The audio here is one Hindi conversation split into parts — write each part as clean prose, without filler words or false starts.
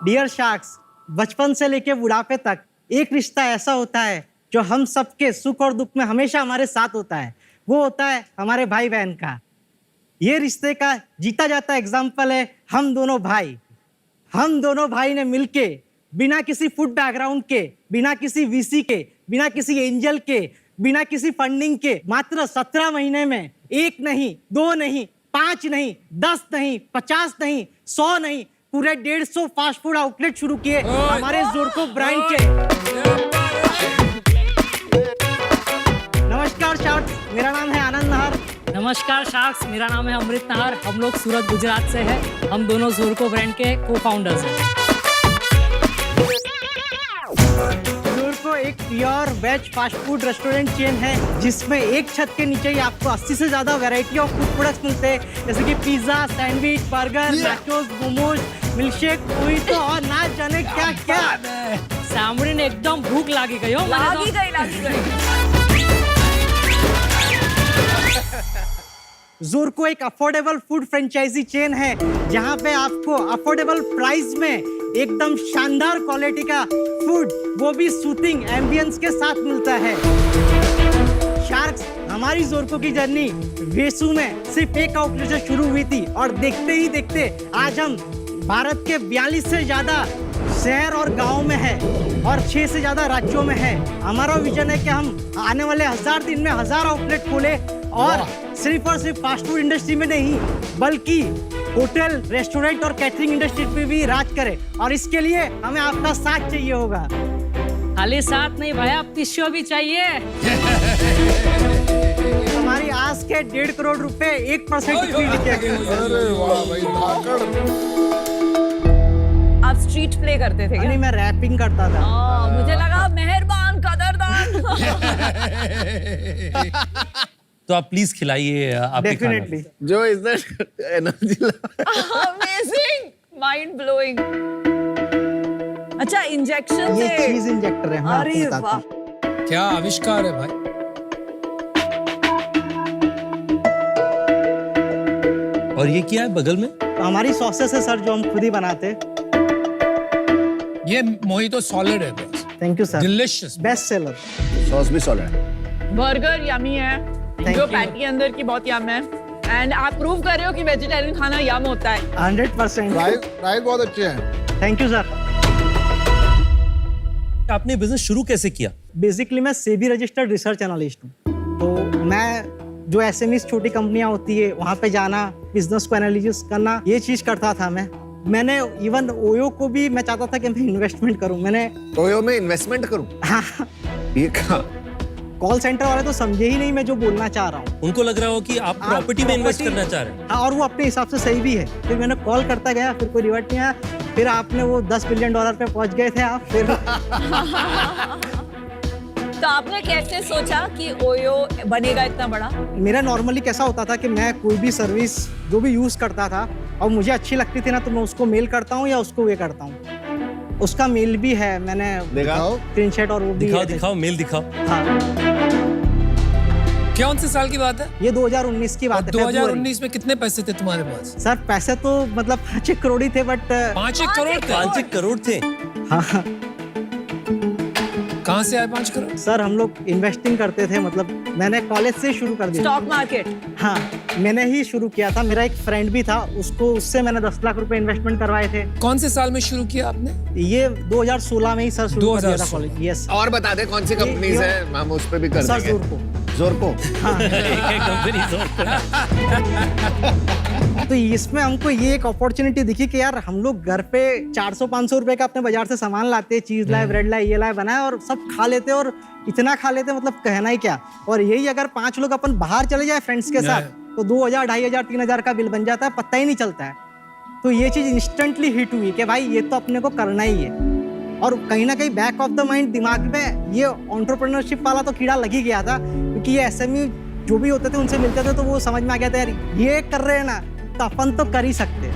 डियर शार्क्स, बचपन से लेके बुढ़ापे तक एक रिश्ता ऐसा होता है जो हम सबके सुख और दुख में हमेशा हमारे साथ होता है। वो होता है हमारे भाई बहन का। ये रिश्ते का जीता जाता एग्जाम्पल है हम दोनों भाई। हम दोनों भाई ने मिलके बिना किसी फूड बैकग्राउंड के, बिना किसी वीसी के, बिना किसी एंजल के, बिना किसी फंडिंग के मात्र 17 महीने में 1 नहीं, 2 नहीं, 5 नहीं, 10 नहीं, 50 नहीं, 100 नहीं, पूरे 150 फास्ट फूड आउटलेट शुरू किए हमारे ज़ोरको ब्रांड के। नमस्कार शार्क्स, मेरा नाम है आनंद नहर। नमस्कार शार्क्स, मेरा नाम है अमृत नहर। हम लोग सूरत गुजरात से हैं। हम दोनों ज़ोरको ब्रांड के को-फाउंडर्स हैं। ज़ोरको एक pure veg fast food restaurant chain है जिसमें एक छत के नीचे ही आपको 80 से ज्यादा वैरायटी ऑफ फूड प्रोडक्ट्स मिलते हैं, जैसे कि pizza, sandwich, burger, nachos, momos, milkshake, तो और ना जाने क्या क्या। सामने ने एकदम भूख लागी गई हो। लागी गई। ज़ोरको एक अफोर्डेबल फूड फ्रेंचाइजी चेन है जहां पे आपको अफोर्डेबल प्राइस में एकदम शानदार क्वालिटी का फूड, वो भी सूथिंग एम्बियंस के साथ मिलता है। शार्क्स, हमारी ज़ोरको की जर्नी वेसू में सिर्फ एक आउटलेट से शुरू हुई थी और देखते ही देखते आज हम भारत के 42 से ज्यादा शहर और गांव में है और 6 से ज्यादा राज्यों में है। हमारा विजन है कि हम आने वाले 1000 दिन में 1000 आउटलेट खोले और सिर्फ फास्ट फूड इंडस्ट्री में नहीं बल्कि होटल, रेस्टोरेंट और कैटरिंग इंडस्ट्री पे भी राज करें। और इसके लिए हमें आपका साथ चाहिए होगा। खाली साथ नहीं भाई, आप टिश्यू भी चाहिए। हमारी आज के 1.5 करोड़ रुपए 1% फीड किया गया। अरे वाह भाई, धाकड़। आप स्ट्रीट प्ले करते थे क्या? नहीं, मैं रैपिंग करता था। मुझे लगा मेहरबान कदरदान। तो आप प्लीज खिलाइए आपके खाना। डेफिनेटली। जो is that energy. Amazing, mind blowing. अच्छा, इंजेक्शन ये से। चीज इंजेक्टर है। हाँ, अरे आपको बताता वाह, हूँ। क्या आविष्कार है भाई। और ये क्या है बगल में? हमारी सॉसेस है सर जो हम खुद ही बनाते। ये मोहितो सॉलिड है बस। Thank you sir. Delicious. Best seller. Sauce भी सॉलिड है। बर्गर यमी है, Thank जो you. पैटी अंदर की बहुत यम है। एंड आप प्रूव कर रहे हो कि वेजिटेरियन खाना यम होता है। 100%। प्राइस बहुत अच्छे हैं। Thank you sir. आपने बिजनेस शुरू कैसे किया? बेसिकली मैं सेबी रजिस्टर्ड रिसर्च एनालिस्ट हूँ। तो मैं जो एसएमई छोटी कंपनियां होती है वहाँ पे जाना, बिजनेस को एनालिसिस करना, ये चीज करता था मैंने इवन ओयो को भी मैं चाहता था कि मैं इन्वेस्टमेंट करूँ। मैंने ओयो में इन्वेस्टमेंट करूं? हाँ, ये कहा? कॉल सेंटर वाले तो समझे ही नहीं मैं जो बोलना चाह रहा हूँ। उनको लग रहा हो कि आप प्रॉपर्टी में इन्वेस्ट करना चाह रहे हैं। हाँ, और वो अपने हिसाब से सही भी है। फिर मैंने कॉल करता गया, फिर कोई रिवर्ट नहीं आया। फिर आपने वो $10 बिलियन पे पहुंच गए थे आप। फिर तो आपने कैसे सोचा कि ओयो बनेगा इतना बड़ा? मेरा नॉर्मली कैसा होता था कि मैं कोई भी सर्विस जो भी यूज करता था और मुझे अच्छी लगती थी ना, तो मैं उसको मेल करता हूँ या उसको वे करता हूँ। उसका मेल भी है, मैंने दिखाओ। स्क्रीनशॉट और वो भी दिखाओ है। दिखाओ, मेल दिखाओ। हाँ, कौन से साल की बात है? ये 2019 की बात है। 2019 में कितने पैसे थे तुम्हारे पास? सर पैसे तो मतलब 5 करोड़ ही थे, बट 5 करोड़ थे। 5 करोड़ थे। हाँ कहाँ से आए 5 करोड़? सर, हम लोग इन्वेस्टिंग करते थे। मतलब मैंने कॉलेज से शुरू कर दिया। Stock market? हाँ, मैंने ही शुरू किया था। मेरा एक फ्रेंड भी था, उससे मैंने 10 लाख रुपए इन्वेस्टमेंट करवाए थे। कौन से साल में शुरू किया आपने? ये 2016 में ही सर शुरू कर दिया था 2016। कॉलेज। यस और बता दे कौन सी कंपनीज है, हम उस पे भी कर सर, देंगे। ज़ोरको। तो इसमें हमको ये एक अपॉर्चुनिटी दिखी कि यार हम लोग घर पे 400-500 रुपए का अपने बाजार से सामान लाते, चीज लाए, ब्रेड लाए, ये लाए, बनाए और सब खा लेते और इतना खा लेते, मतलब कहना ही क्या। और यही अगर 5 लोग अपन बाहर चले जाए फ्रेंड्स के साथ तो 2000, 2500, 3000 का बिल बन जाता है, पता ही नहीं चलता है। तो ये चीज इंस्टेंटली हिट हुई कि भाई ये तो अपने को करना ही है। और कहीं ना कहीं बैक ऑफ द माइंड दिमाग में ये एंटरप्रेन्योरशिप वाला तो कीड़ा लग ही गया था, क्योंकि ये एसएमई जो भी होते थे उनसे मिलते थे तो वो समझ में आ गया था यार ये कर रहे हैं ना, तो अपन तो कर ही सकते।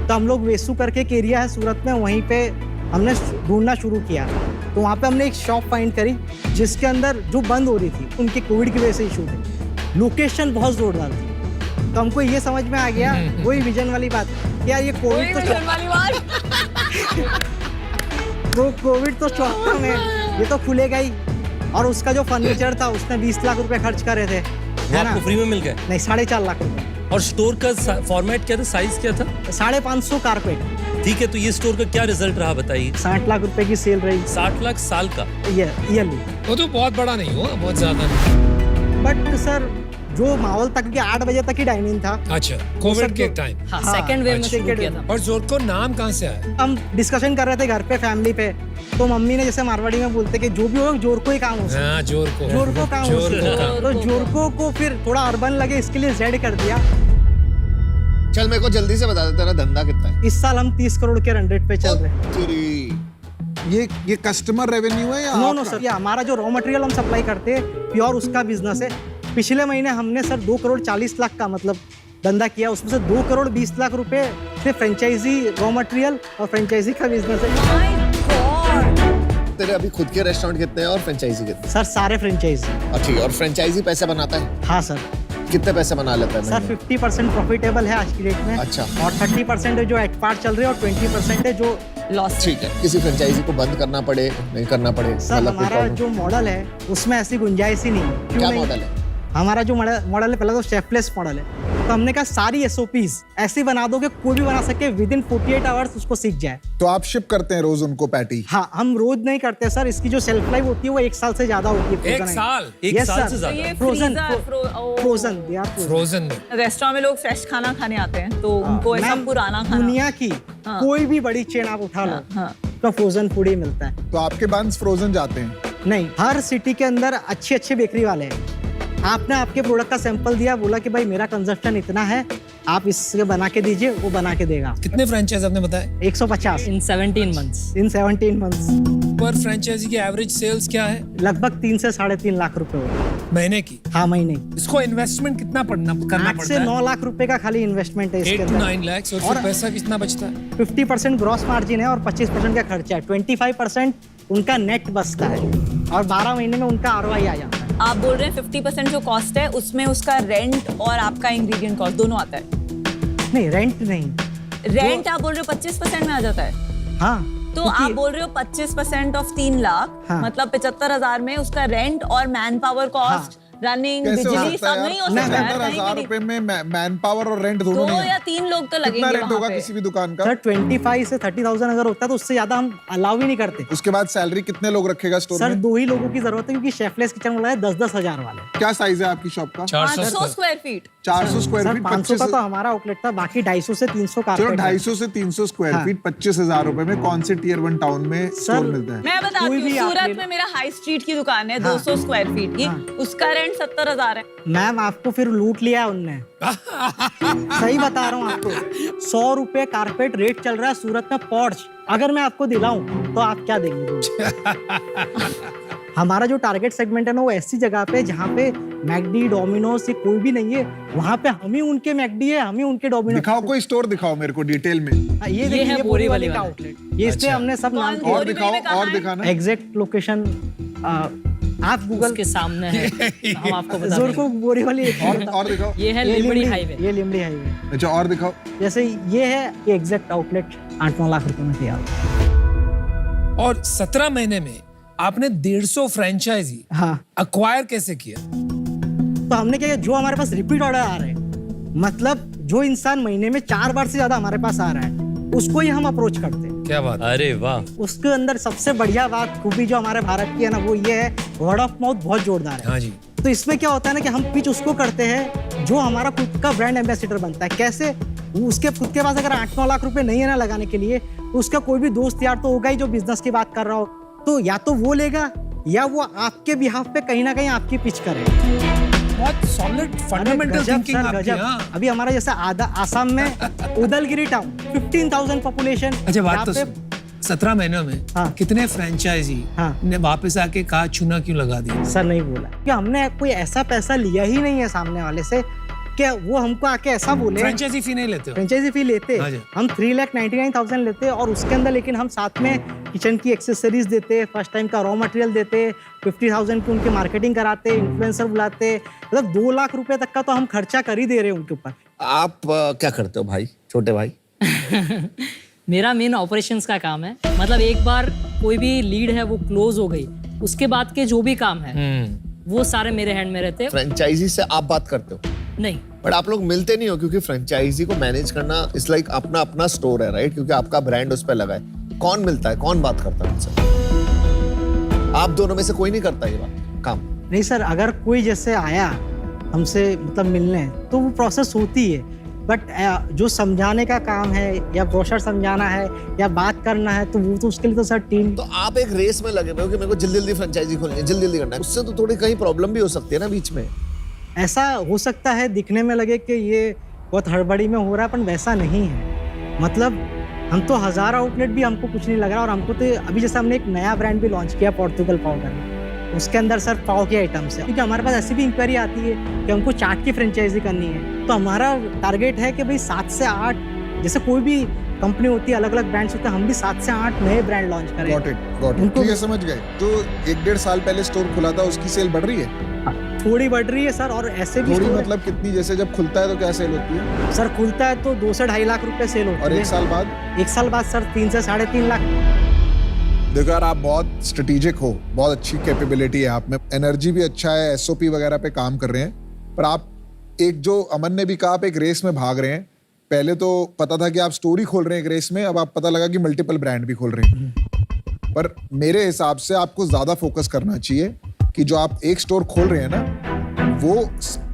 तो हम लोग वेसू करके एक एरिया है सूरत में, वहीं पे हमने ढूंढना शुरू किया। तो वहाँ पे हमने एक शॉप फाइंड करी जिसके अंदर जो बंद हो रही थी उनके कोविड की वजह से इशू थे, लोकेशन बहुत जोरदार थी। तो हमको ये समझ में आ गया, वही विजन वाली बात, यार ये कोविड तो वाली बात। वो कोविड तो शॉर्ट टर्म है, ये तो खुलेगा ही। और उसका जो फर्नीचर था उसने 20 लाख रुपए खर्च करे थे, वो है ना? आपको फ्री में मिल गए? नहीं, 4.5 लाख रुपए। और स्टोर का फॉर्मेट क्या था, साइज क्या था? 550 कारपेट, ठीक है, तो ये स्टोर का क्या रिजल्ट रहा बताइए? 60 लाख रुपए की सेल रही 60 लाख साल का? ईयरली। वो तो बहुत बड़ा नहीं हुआ, बहुत ज्यादा नहीं। बट सर जो माहौल तक के 8 बजे तक ही डाइनिंग था। अच्छा, कोविड के टाइम। हाँ, हाँ, सेकंड वेव में अच्छा, शुरू किया था। और जोरको नाम कहाँ से आया? हम डिस्कशन कर रहे थे घर पे फैमिली पे, तो मम्मी ने जैसे मारवाड़ी में बोलते कि जो भी हो जोरको ही काम हो सकता हाँ, जोरको। है, जोरको काम हो सकता है। जोरको। तो जोरको को फिर थोड़ा अर्बन लगे, इसके लिए जेड कर दिया। चल मेरे को जल्दी से बता दे तेरा धंधा कितना है? इस साल हम 30 करोड़ के रन रेट पे चल रहे हैं। तेरी ये कस्टमर रेवेन्यू है या नो आपका? सर, ये हमारा जो रॉ मटेरियल हम सप्लाई करते हैं प्योर उसका बिजनेस है। पिछले महीने हमने सर 2 करोड़ 40 लाख का मतलब धंधा किया, उसमें से 2 करोड़ 20 लाख रुपए सिर्फ फ्रेंचाइजी रॉ मटेरियल और फ्रेंचाइजी का बिजनेस है। तेरे अभी खुद के रेस्टोरेंट कितने हैं और फ्रेंचाइजी कितने? सर सारे फ्रेंचाइजी। अच्छा, और फ्रेंचाइजी पैसे बनाता है? हाँ सर। कितने पैसे बना लेता है सर महीने में? 50% प्रॉफिटेबल है आज की डेट में। अच्छा। और 30% है जो एक्सपार्ट चल रहे हैं और 20% है जो लॉस। ठीक है, किसी फ्रेंचाइजी को बंद करना पड़े नहीं करना पड़े? सर मतलब कोई हमारा problem? जो मॉडल है उसमें ऐसी गुंजाइश ही नहीं है। क्यों क्या नहीं? मॉडल है? हमारा जो मॉडल है पहला तो शेफलेस मॉडल है, तो हमने कहा सारी SOPs ऐसी बना दो कि कोई भी बना सके, विद इन 48 आवर्स उसको सीख जाए। तो आप शिप करते हैं रोज उनको पैटी? हाँ, हम रोज नहीं करते सर, इसकी जो सेल्फ लाइफ होती है वो 1 साल से ज्यादा होती है। एक साल? एक Yes, साल sir. से तो ज्यादा? ये फ्रोजन फ्रोजन फ्रोजन में। रेस्टोरेंट में लोग फ्रेश खाना खाने आते हैं, तो उनको ऐसा मैम, पुराना खाना। दुनिया की हाँ। कोई भी बड़ी चेन आप उठा लो हाँ। तो फ्रोजन फूड ही मिलता है। तो आपके बंस फ्रोजन जाते हैं? नहीं, हर सिटी के अंदर अच्छे अच्छे बेकरी वाले हैं। आपने आपके प्रोडक्ट का सैंपल दिया, बोला कि भाई मेरा कंजप्शन इतना है, आप इससे बना के दीजिए, वो बना के देगा। कितने फ्रेंचाइज आपने बताया? 150 In 17 months. In 17 months. पर फ्रेंचाइजी की एवरेज सेल्स क्या है लगभग 3 से 3.5 लाख रुपए होते हैं। महीने की? हाँ, महीने। इसको इन्वेस्टमेंट कितना करना 8 पड़ता से है? 9 लाख रुपए का खाली इन्वेस्टमेंट है इसके 8 to अंदर। 9 lakhs। और फिर और- पैसा कितना बचता है? 50% ग्रॉस मार्जिन है और 25% का खर्चा है। 25% उनका नेट बचता है और 12 महीने में उनका ROI आ जाता है। आप बोल रहे हैं 50% जो कॉस्ट है उसमें उसका रेंट और आपका इंग्रेडिएंट कॉस्ट दोनों आता है। नहीं, रेंट नहीं। रेंट आप बोल रहे हो 25% में आ जाता है, हाँ, तो क्योंकि- आप बोल रहे हो 25% ऑफ 3 लाख, हाँ। मतलब 75,000 में उसका रेंट और मैन पावर कॉस्ट, रनिंग, कैसे हो बिजली, सकता है सब यार? नहीं हो सकता है। 75,000 रुपए में मैन पावर और रेंट दोनों 2 नहीं या है? 3 लोग तो कितना लगेंगे रेंट वहाँ होगा पे। किसी भी दुकान का? सर 25 से 30,000 अगर होता है तो उससे ज्यादा हम अलाउ ही नहीं करते। उसके बाद सैलरी कितने लोग रखेगा स्टोर सर में? 2 ही लोगों की जरूरत है, क्योंकि शेफलेस किचन वाला है 10-10 हजार वाले। क्या साइज है आपकी शॉप का? 400 square feet. 400 square sir feet 500 का 25। तो हमारा आउटलेट था, बाकी 250 से 300 का चलो outlet है। 250 से 300 स्क्वायर हाँ। फीट 25,000 रुपए में कौन से टियर 1 टाउन में स्टोर मिलता है? मैं बताती कोई हूँ, भी आप ले सूरत लो। में मेरा हाई स्ट्रीट की दुकान है हाँ। 200 स्क्वायर फीट की, हाँ। उसका रेंट 70,000 है। मैम आपको फिर लूट लिया उनने। सही बता रहा हूँ आपको, 100 रुपए कारपेट रेट चल रहा है सूरत में पॉर्च। अगर मैं आपको दिलाऊं तो आप क्या देंगे? हमारा जो टारगेट सेगमेंट है ना, वो ऐसी जगह पे जहाँ पे मैकडी, डोमिनोज से कोई भी नहीं है, वहाँ पे हम ही उनके मैकडी है, हम ही उनके डोमिनोज। दिखाओ कोई स्टोर दिखाओ मेरे को डिटेल में। ये देखिए, है ये बोरीवली का वाला। आउटलेट, ये इसलिए हमने सब नाम कौन? और बोरीवली दिखाओ में कहाँ और है? दिखाना। एग्जैक्ट लोकेशन आप गूगल उसके सामने है, हम आपको बता जोर देंगे। को बोरीवली और दिखाओ। ये है लिबड़ी हाईवे। ये लिमड़ी हाईवे। अच्छा और दिखाओ। जैसे ये है, ये एग्जैक्ट आउटलेट 8-9 लाख रुपए में तैयार हुआ। और 17 महीने में आपने 150 फ्रेंचाइजी हाँ, अक्वायर कैसे किया? तो हमने क्या किया, जो हमारे पास रिपीट ऑर्डर आ रहे हैं, मतलब जो इंसान महीने में 4 बार से ज्यादा हमारे पास आ रहा है, उसको ही हम अप्रोच करते हैं। क्या बात है? अरे वाह, उसके अंदर सबसे बढ़िया बात खूबी जो हमारे भारत की है ना, वो ये है, वर्ड ऑफ माउथ बहुत जोरदार है। हाँ जी। तो इसमें क्या होता है ना कि हम पिच उसको करते हैं जो हमारा खुद का ब्रांड एम्बेसडर बनता है। कैसे? वो उसके खुद के पास अगर 8-9 लाख रुपए नहीं है ना लगाने के लिए, तो उसका कोई भी दोस्त यार तो होगा ही जो बिजनेस की बात कर रहा हो, तो या तो वो लेगा या वो आपके बिहाफ पे कहीं ना कहीं आपकी पिच करे। बहुत सॉलिड फंडामेंटल गजब थिंकिंग सर, आपकी। गजब। हाँ। अभी हमारा जैसे आसाम में उदलगिरी टाउन 15,000 पॉपुलेशन। अच्छा बात तो सुन, 17 महीनों में हाँ। कितने फ्रेंचाइजी हाँ। ने वापस आके कहा चुना क्यों लगा दिया? सर नहीं बोला कि हमने कोई ऐसा पैसा लिया ही नहीं है सामने वाले से कि वो हमको आके ऐसा बोले। फ्रेंचाइजी फी नहीं लेते हो? फ्रेंचाइजी फी लेते हाँ जी। हम 3,99,000 लेते और उसके अंदर लेकिन हम साथ में किचन की एक्सेसरीज देते, फर्स्ट टाइम का रॉ मटेरियल देते, 50,000 की उनकी मार्केटिंग कराते, इन्फ्लुएंसर बुलाते, मतलब 2 लाख रुपए तक का तो हम खर्चा कर ही दे रहे हैं उनके ऊपर। आप क्या करते हो भाई, छोटे भाई? मेरा मेन ऑपरेशंस का काम है। मतलब एक बार कोई भी लीड है वो क्लोज हो गई, उसके बाद के जो भी काम है वो सारे मेरे हैंड में रहते हैं। फ्रेंचाइजी से आप बात करते हो नहीं, बट आप लोग मिलते नहीं हो, क्योंकि फ्रेंचाइजी को मैनेज करना इस लाइक अपना अपना स्टोर है, राइट? क्योंकि आपका ब्रांड उस पर लगा है। कौन मिलता है, कौन बात करता है उनसे? आप दोनों में से कोई नहीं करता ये बात काम? नहीं सर, अगर कोई जैसे आया हमसे मतलब मिलने तो वो प्रोसेस होती है, बट जो समझाने का काम है या ब्रोशर समझाना है या बात करना है तो वो तो उसके लिए तो सर टीम। तो आप एक रेस में लगे हुए हो कि मेरे को जल्दी जल्दी फ्रेंचाइजी खोलनी है, जल्दी जल्दी करना है, उससे तो थोड़ी कहीं प्रॉब्लम भी हो सकती है ना बीच में। ऐसा हो सकता है दिखने में लगे कि ये बहुत हड़बड़ी में हो रहा है, पर वैसा नहीं है। मतलब हम तो 1000 आउटलेट भी हमको कुछ नहीं लग रहा, और हमको तो अभी जैसे हमने एक नया ब्रांड भी लॉन्च किया पोर्तुगल पाउडर, उसके अंदर सर पाव के आइटम्स है। क्योंकि हमारे पास ऐसी भी इंक्वायरी आती है कि हमको चाट की फ्रेंचाइजी करनी है, तो हमारा टारगेट है कि भाई 7 से 8, जैसे कोई भी कंपनी होती है अलग अलग ब्रांड्स होते हैं, हम भी 7 से 8 नए ब्रांड लॉन्च करें। Got it. ठीक है, समझ गए। जो 1-1.5 साल पहले स्टोर खुला था उसकी सेल बढ़ रही है? थोड़ी बढ़ रही है सर, और ऐसे भी थोड़ी store है। मतलब कितनी? जैसे जब खुलता है तो क्या सेल होती है? सर खुलता है तो 2 से 2.5 लाख रुपए सेल होती है, और 1 साल बाद? 1 साल बाद सर 3 से 3.5 लाख। देखो यार, आप बहुत स्ट्रेटेजिक हो, बहुत अच्छी कैपेबिलिटी है आप में, एनर्जी भी अच्छा है, एसओपी वगैरह पे काम कर रहे हैं, पर आप एक जो अमन ने भी कहा, आप एक रेस में भाग रहे हैं। पहले तो पता था कि आप स्टोरी खोल रहे हैं एक रेस में, अब आप पता लगा कि मल्टीपल ब्रांड भी खोल रहे हैं। पर मेरे हिसाब से आपको ज्यादा फोकस करना चाहिए कि जो आप एक स्टोर खोल रहे हैं ना, वो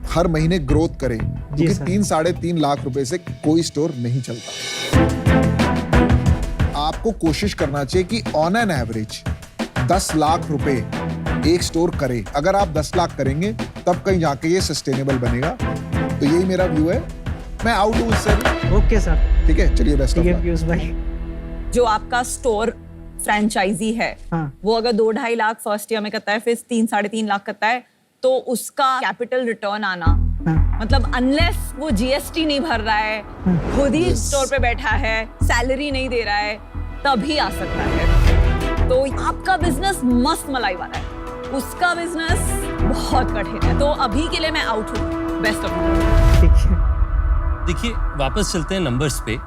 हर महीने ग्रोथ करे, क्योंकि 3-3.5 लाख रुपए से कोई स्टोर नहीं चलता। आपको कोशिश करना चाहिए कि ऑन एन एवरेज 10 लाख रुपए एक स्टोर करे। अगर आप 10 लाख करेंगे तब कहीं जाके ये सस्टेनेबल बनेगा। तो यही मेरा व्यू है। मैं आउट हूँ इससे। ओके सर, ठीक है, चलिए बेस्ट ऑफ ठीक है लक। पीयूष भाई। जो आपका स्टोर फ्रेंचाइजी है, हाँ। वो अगर 2-2.5 लाख फर्स्ट ईयर में करता है, फिर 3-3.5 लाख करता है, तो उसका कैपिटल रिटर्न आना, हाँ। मतलब अनलेस वो जीएसटी नहीं भर रहा है, खुद ही स्टोर पे बैठा है, सैलरी नहीं दे रहा है, तभी आ सकता है। तो आपका बिजनेस मस्त मलाई वाला है, उसका बिजनेस बहुत कठिन है। तो अभी के लिए मैं आउट हूँ। Best of luck. ठीक है। देखिए, वापस चलते हैं नंबर्स पे।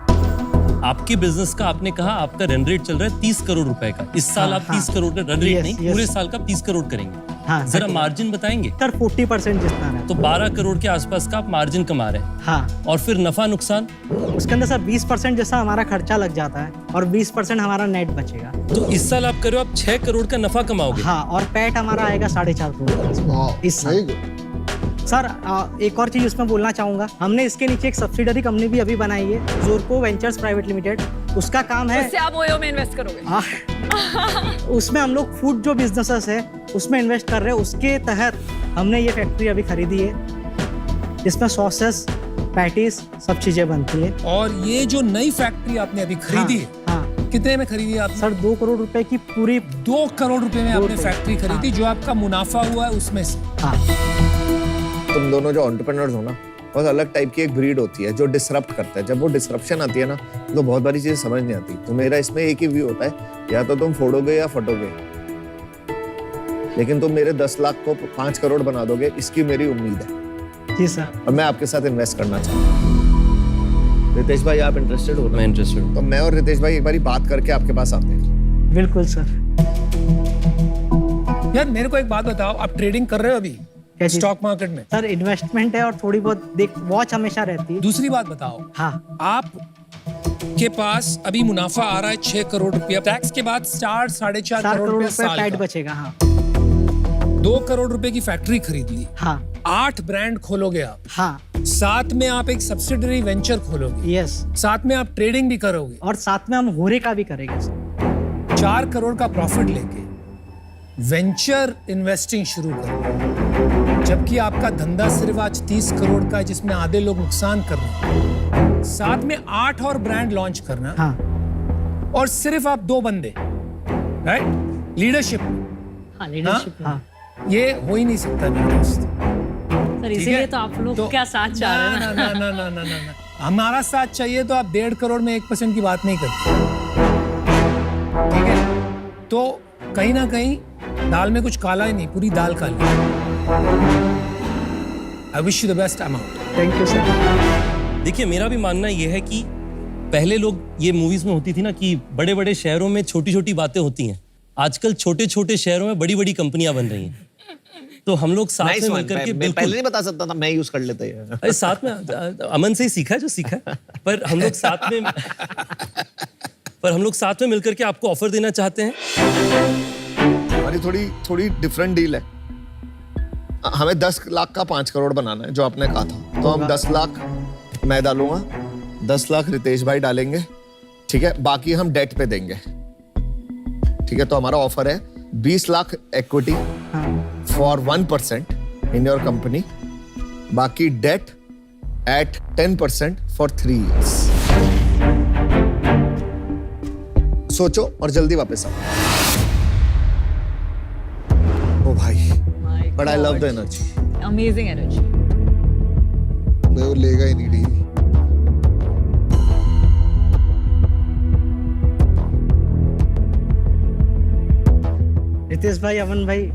आपके बिजनेस का आपने कहा आपका रन रेट चल रहा है 30 करोड़ रुपए का। इस साल हाँ, आप 30 करोड़ का रन रेट Yes, नहीं, yes. पूरे साल का 30 करोड़ करेंगे। हाँ, जरा सर, मार्जिन बताएंगे? सर 40% जितना है। तो 12 करोड़ के आसपास का आप मार्जिन कमा रहे हैं। हाँ, और फिर नफा नुकसान? उसके अंदर सर 20% जैसा हमारा खर्चा लग जाता है और 20% हमारा नेट बचेगा। तो इस साल आप करो आप 6 करोड़ का नफा कमाओगे। हाँ, और पैट हमारा आएगा 4.5 करोड़ इस साल। सर एक और चीज उसमें बोलना चाहूंगा, हमने इसके नीचे एक सब्सिडरी कंपनी भी अभी बनाई है, जोरको वेंचर्स प्राइवेट लिमिटेड। उसका काम है, उससे आप ओयो में इन्वेस्ट करोगे? उसमें हम लोग फूड जो बिजनेसेस है उसमें इन्वेस्ट कर रहे हैं। उसके तहत हमने ये फैक्ट्री अभी खरीदी है, इसमें सॉसेस, पैटीज, सब चीजें बनती है। और ये जो नई फैक्ट्री आपने अभी खरीदी है, हाँ, कितने में खरीदी है आपने? सर 2 करोड़ रुपए की पूरी। 2 करोड़ रुपए में 2 आपने करोड़, फैक्ट्री खरीदी, जो आपका मुनाफा हुआ है उसमें से। हाँ, तुम दोनों जो एंटरप्रेन्योर्स हो ना, बहुत अलग टाइप की एक ब्रीड होती है जो डिसरप्ट करता है। जब वो डिसरप्शन आती है ना, तो बहुत बारी चीजें समझ नहीं आती। तो मेरा इसमें एक ही व्यू होता है, या तो तुम फोड़ोगे या फटोगे, लेकिन तुम मेरे 10 लाख को 5 करोड़ बना दोगे, इसकी मेरी उम्मीद है। जी सर। और मैं आपके साथ इन्वेस्ट करना चाहता हूँ। रितेश भाई, आप इंटरेस्टेड हो? मैं इंटरेस्टेड हूँ। तो मैं और रितेश भाई एक बारी बात करके आपके पास आते हैं। बिल्कुल सर। यार मेरे को एक बात बताओ, आप ट्रेडिंग कर रहे हो अभी क्या चीज? स्टॉक मार्केट में? सर इन्वेस्टमेंट है और थोड़ी बहुत वॉच हमेशा रहती है। दूसरी बात बताओ, हाँ, आप के पास अभी मुनाफा आ रहा है 6 करोड़ रुपया, टैक्स के बाद 4-4.5 4 करोड़ करोड़ रुपया रुपए साल पैट का। बचेगा। हाँ, 2 करोड़ रुपए की फैक्ट्री खरीद ली, हाँ, 8 ब्रांड खोलोगे आप, हाँ, साथ में आप एक सब्सिडरी वेंचर खोलोगे, यस, साथ में आप ट्रेडिंग भी करोगे, और साथ में हम होरे का भी करेंगे सर। 4 करोड़ का प्रॉफिट लेके वेंचर इन्वेस्टिंग शुरू करो, जबकि आपका धंधा सिर्फ आज 30 करोड़ का है, जिसमें आधे लोग नुकसान कर रहे हैं। साथ में 8 और ब्रांड लॉन्च करना, हाँ, और सिर्फ आप 2 बंदे, राइट? लीडरशिप, हाँ, लीडरशिप। हाँ, ये हो ही नहीं सकता मेरे दोस्त। सर इसीलिए तो आप लोग क्या साथ चाह रहे हैं ना ना ना ना ना, हमारा साथ चाहिए तो आप 1.5 करोड़ में 1% की बात नहीं करते, ठीक है? तो कहीं ना कहीं दाल में कुछ काला ही नहीं, पूरी दाल काली। I wish you the best. I am out. Thank you sir. देखिए, मेरा भी मानना यह है कि पहले लोग, ये मूवीज में होती थी ना कि बड़े बड़े शहरों में छोटी छोटी बातें होती हैं, आजकल छोटे छोटे शहरों में बड़ी बड़ी कंपनियां बन रही हैं। तो हम लोग साथ में मिलकर के, मैं बिल्कुल पहले नहीं बता सकता था, मैं यूज कर लेते हैं। अरे साथ में अमन से ही सीखा है जो सीखा है। पर हम लोग साथ में मिलकर के आपको ऑफर देना चाहते हैं। हमारी थोड़ी डिफरेंट डील है। हमें 10 लाख का 5 करोड़ बनाना है, जो आपने कहा था। तो हम 10 लाख मैं डालूंगा, 10 लाख रितेश भाई डालेंगे, ठीक है? बाकी हम डेट पे देंगे, ठीक है? तो हमारा ऑफर है 20 lakh equity for 1% in your company, बाकी डेट एट 10% फॉर 3 years। सोचो और जल्दी वापस आओ। ओ भाई, but I love the energy. Amazing energy. वो लेगा ही नहीं डील। रितेश भाई, अमन भाई,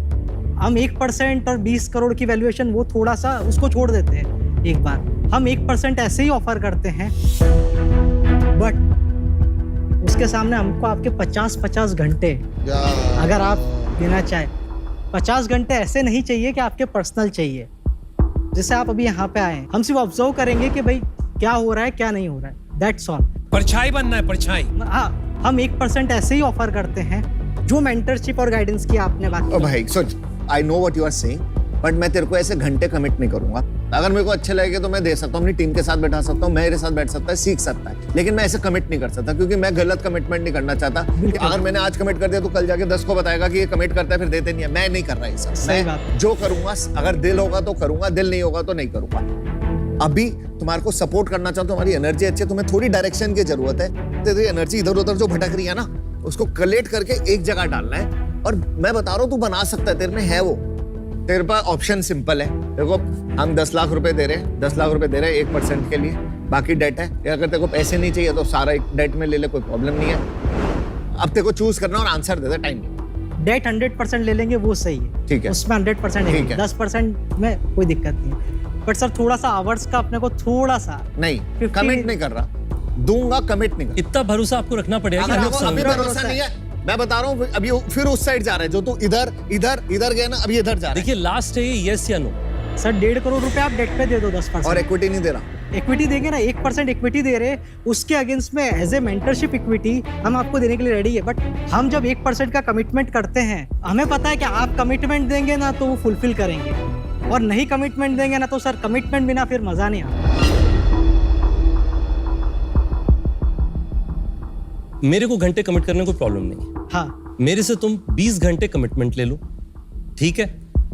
हम 1% और 20 करोड़ की वैल्यूएशन वो थोड़ा सा उसको छोड़ देते हैं एक बार। हम 1% ऐसे ही ऑफर करते हैं, बट उसके सामने हमको आपके 50 घंटे अगर आप देना चाहें, 50 घंटे ऐसे नहीं चाहिए कि आपके पर्सनल चाहिए। जैसे आप अभी यहाँ पे आए हैं, हम सिर्फ ऑब्जर्व करेंगे कि भाई क्या हो रहा है क्या नहीं हो रहा है, दैट्स ऑल। परछाई बनना है, परछाई। हाँ, हम 1% ऐसे ही ऑफर करते हैं जो मेंटरशिप और गाइडेंस की आपने बात ओ भाई सोच, I know what you are saying, but मैं तेरे को ऐसे घंटे कमिट नहीं करूंगा। अगर मेरे को अच्छे लगे तो मैं दे सकता हूँ, अपनी टीम के साथ बैठा सकता हूँ, मेरे साथ बैठ सकता है, सीख सकता है, लेकिन मैं ऐसे कमिट नहीं कर सकता, क्योंकि मैं गलत कमिटमेंट नहीं करना चाहता। अगर मैंने आज कमिट कर दिया तो कल जाके 10 को बताएगा कि ये कमिट करता है फिर देते नहीं है। मैं नहीं कर रहा ये सब। मैं जो करूंगा, अगर दिल होगा तो करूंगा, दिल नहीं होगा तो नहीं करूंगा। अभी तुम्हारे को सपोर्ट करना चाहता हूँ, तुम्हारी एनर्जी अच्छी है, तुम्हें थोड़ी डायरेक्शन की जरूरत है। तेरी एनर्जी इधर उधर जो भटक रही है ना, उसको कलेक्ट करके एक जगह डालना है। और मैं बता रहा हूँ तू बना सकता है, तेरे में है वो। तेरे पास ऑप्शन सिंपल है। देखो, हम 10 लाख रुपए दे रहे हैं, 10 लाख रुपए दे रहे हैं 1% के लिए, बाकी डेट है। अगर तेरे को पैसे नहीं चाहिए तो सारा एक डेट में ले ले, कोई प्रॉब्लम नहीं है। अब तेरे को चूज करना और आंसर दे दे, टाइम नहीं। डेट 100% ले लेंगे, वो सही है, ठीक है, उसमें 100% ठीक है। 10% में कोई दिक्कत नहीं है। बट सर थोड़ा सा आवर्स का अपने को थोड़ा सा नहीं, कमिट नहीं कर रहा, दूंगा, कमिट नहीं कर। इतना भरोसा आपको रखना पड़ेगा कि अगर हम लोग आपको अभी समझ- भरोसा नहीं है, मैं बता रहा हूँ, अभी फिर उस साइड जा रहा है, जो तू इधर गया ना, अभी इधर जा रहा है। देखिए लास्ट है ये, यस या नो। सर 1.5 करोड़ रुपए आप डेट पे दे दो 10%। और इक्विटी नहीं दे रहा। इक्विटी देंगे ना, 1% इक्विटी दे रहे, उसके अगेंस्ट में एज ए मेंटरशिप इक्विटी हम आपको देने के लिए रेडी है। बट हम जब 1% का कमिटमेंट करते हैं, हमें पता है कि आप कमिटमेंट देंगे ना तो वो फुलफिल करेंगे, और नहीं कमिटमेंट देंगे ना तो सर कमिटमेंट बिना फिर मजा नहीं आता। मेरे को घंटे कमिट करने में कोई प्रॉब्लम नहीं। हाँ, मेरे से तुम 20 घंटे कमिटमेंट ले लो, ठीक है?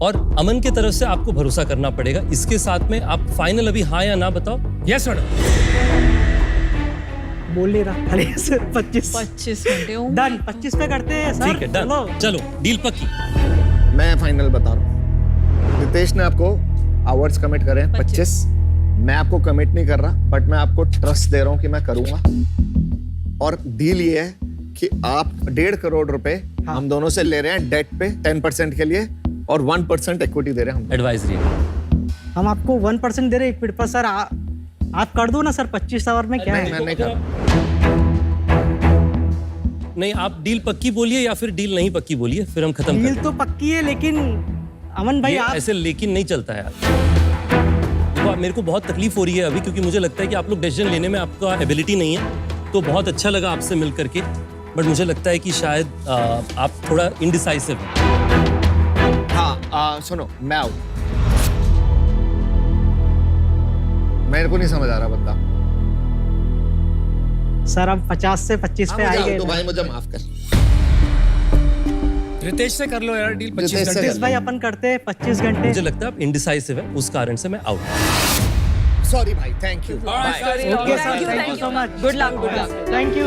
और अमन की तरफ से आपको भरोसा करना पड़ेगा। इसके साथ में आप फाइनल अभी हाँ या ना बताओ। यस और नो। बोल नहीं रहा खाली सर 25 घंटे डन, 25 पे करते हैं सर। ठीक है, डन, चलो डील पक्की। मैं फाइनल बता रहा हूँ, रितेश ने आपको आवर्स कमिट करे हैं 25। मैं आपको कमिट नहीं कर रहा, बट मैं आपको ट्रस्ट दे रहा हूँ कि मैं करूंगा। और डील ये है कि आप 1.5 करोड़ रुपए हम दोनों से ले रहे हैं डेट पे 10% के लिए, और 1% इक्विटी दे रहे हैं हम। एडवाइजरी। हम आपको 1% दे रहे हैं इक्विटी पर सर। आप कर दो ना सर, 25 आवर में क्या है। मैं नहीं कर रहा। नहीं, आप डील पक्की बोलिए या फिर डील नहीं पक्की बोलिए, फिर हम खत्म डील कर तो पक्की है, लेकिन अमन भाई आप ऐसे लेकिन नहीं चलता है यार। तो मेरे को बहुत तकलीफ हो रही है अभी, क्योंकि मुझे लगता है कि आप लोग डिसीजन लेने में आपका एबिलिटी नहीं है। तो बहुत अच्छा लगा आपसे मिल करके, बट मुझे लगता है कि शायद आप थोड़ा इनडिसाइसिव हैं। हाँ, सुनो, मैं आऊँ, मेरे को नहीं समझ आ रहा बंदा। सर अब 50 से 25 पे आए गए। तो भाई मुझे माफ कर। रितेश से कर लो यार डील, 25 रितेश से घंटे। भाई अपन करते हैं 25 घंटे। मुझे लगता है आप इनडिसाइसिव है, उस कारण से मैं आउट। सॉरी भाई, thank you. Okay sir, thank you so much. Good luck. Thank you.